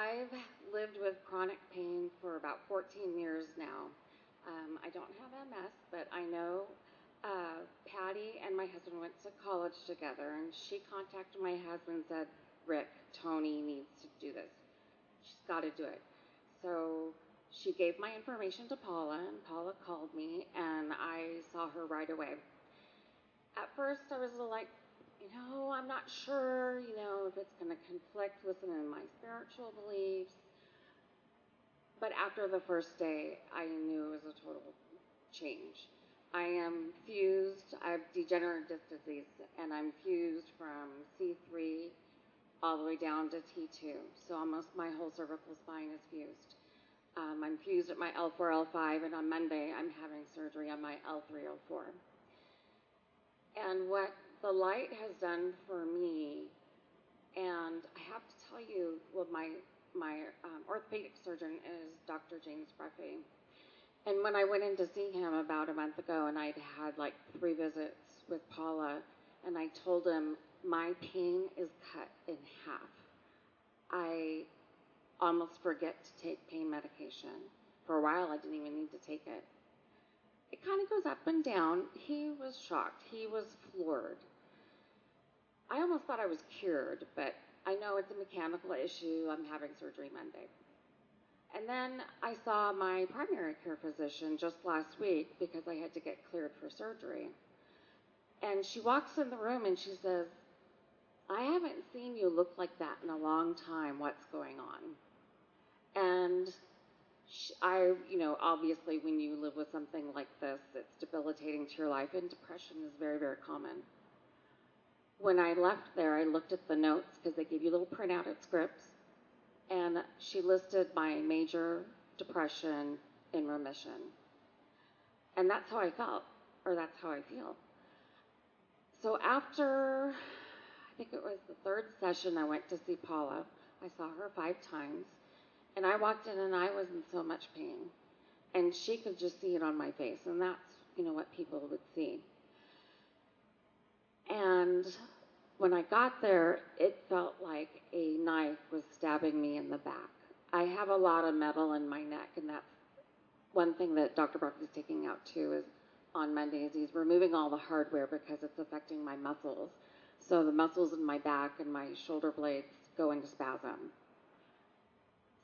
I've lived with chronic pain for about 14 years now. I don't have MS, but I know Patty and my husband went to college together, and she contacted my husband and said, Rick, Toni needs to do this. She's got to do it. So she gave my information to Paula, and Paula called me, and I saw her right away. At first, I was like, I'm not sure, if it's going to conflict with some of my spiritual beliefs. But after the first day, I knew it was a total change. I am fused, I have degenerative disease, and I'm fused from C3 all the way down to T2. So almost my whole cervical spine is fused. I'm fused at my L4, L5, and on Monday, I'm having surgery on my L3, L4. And what the light has done for me, and I have to tell you, well, my orthopedic surgeon is Dr. James Breffy. And when I went in to see him about a month ago, and I'd had like 3 visits with Paula, and I told him my pain is cut in half. I almost forget to take pain medication. For a while, I didn't even need to take it. It kind of goes up and down. He was shocked. He was floored. I almost thought I was cured, but I know it's a mechanical issue. I'm having surgery Monday. And then I saw my primary care physician just last week because I had to get cleared for surgery. And she walks in the room and she says, I haven't seen you look like that in a long time. What's going on? And obviously when you live with something like this, it's debilitating to your life, and depression is very, very common. When I left there, I looked at the notes because they give you little printout scripts, and she listed my major depression in remission. And that's how I felt, or that's how I feel. So after, I think it was the 3rd session, I went to see Paula. I saw her 5 times, and I walked in and I was in so much pain. And she could just see it on my face, and that's, what people would see. And when I got there, it felt like a knife was stabbing me in the back. I have a lot of metal in my neck, and that's one thing that Dr. Brock is taking out too, is on Mondays he's removing all the hardware because it's affecting my muscles. So the muscles in my back and my shoulder blades go into spasm.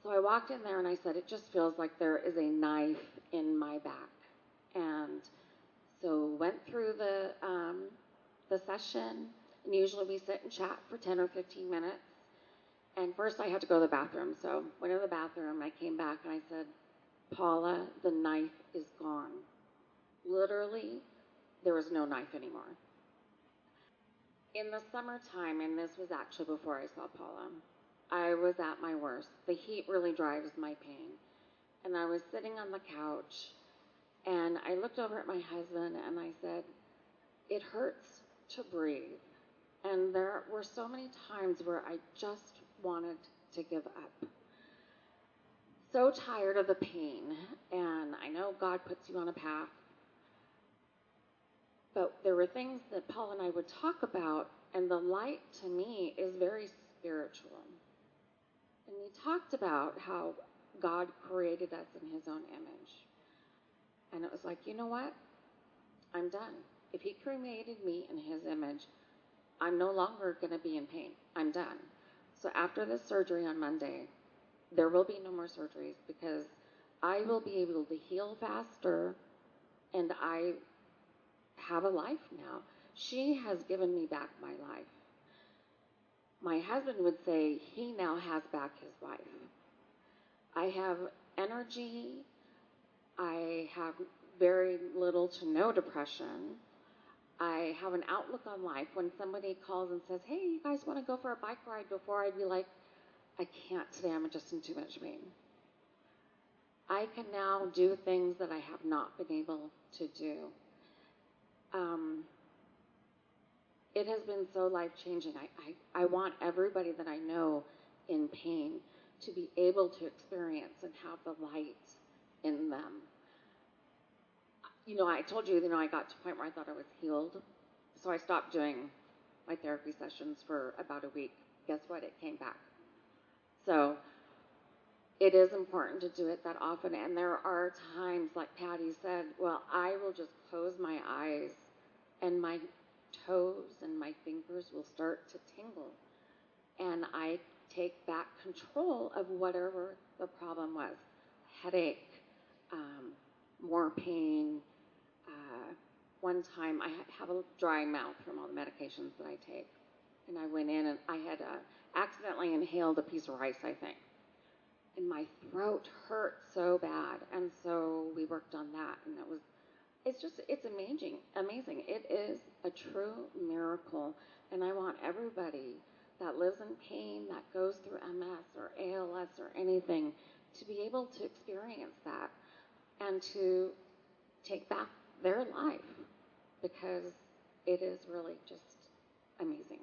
So I walked in there and I said, it just feels like there is a knife in my back. And so went through the session, and usually we sit and chat for 10 or 15 minutes. And first I had to go to the bathroom. So went to the bathroom, I came back and I said, Paula, the knife is gone. Literally, there was no knife anymore. In the summertime, and this was actually before I saw Paula, I was at my worst. The heat really drives my pain. And I was sitting on the couch, and I looked over at my husband and I said, it hurts to breathe. And there were so many times where I just wanted to give up. So tired of the pain. And I know God puts you on a path. But there were things that Paul and I would talk about, and the light to me is very spiritual. And we talked about how God created us in his own image. And it was like, you know what? I'm done. If he created me in his image, I'm no longer going to be in pain. I'm done. So after this surgery on Monday, there will be no more surgeries because I will be able to heal faster, and I have a life now. She has given me back my life. My husband would say he now has back his wife. I have energy. I have very little to no depression. I have an outlook on life. When somebody calls and says, hey, you guys want to go for a bike ride, before I'd be like, I can't today, I'm just in too much pain. I can now do things that I have not been able to do. It has been so life-changing. I want everybody that I know in pain to be able to experience and have the light in them. I told you, I got to a point where I thought I was healed. So I stopped doing my therapy sessions for about a week. Guess what? It came back. So it is important to do it that often. And there are times, like Patty said, well, I will just close my eyes and my toes and my fingers will start to tingle. And I take back control of whatever the problem was, headache, um, more pain. One time I have a dry mouth from all the medications that I take. And I went in and I had accidentally inhaled a piece of rice, I think. And my throat hurt so bad. And so we worked on that. And it's amazing. It is a true miracle. And I want everybody that lives in pain, that goes through MS or ALS or anything, to be able to experience that and to take back their life, because it is really just amazing.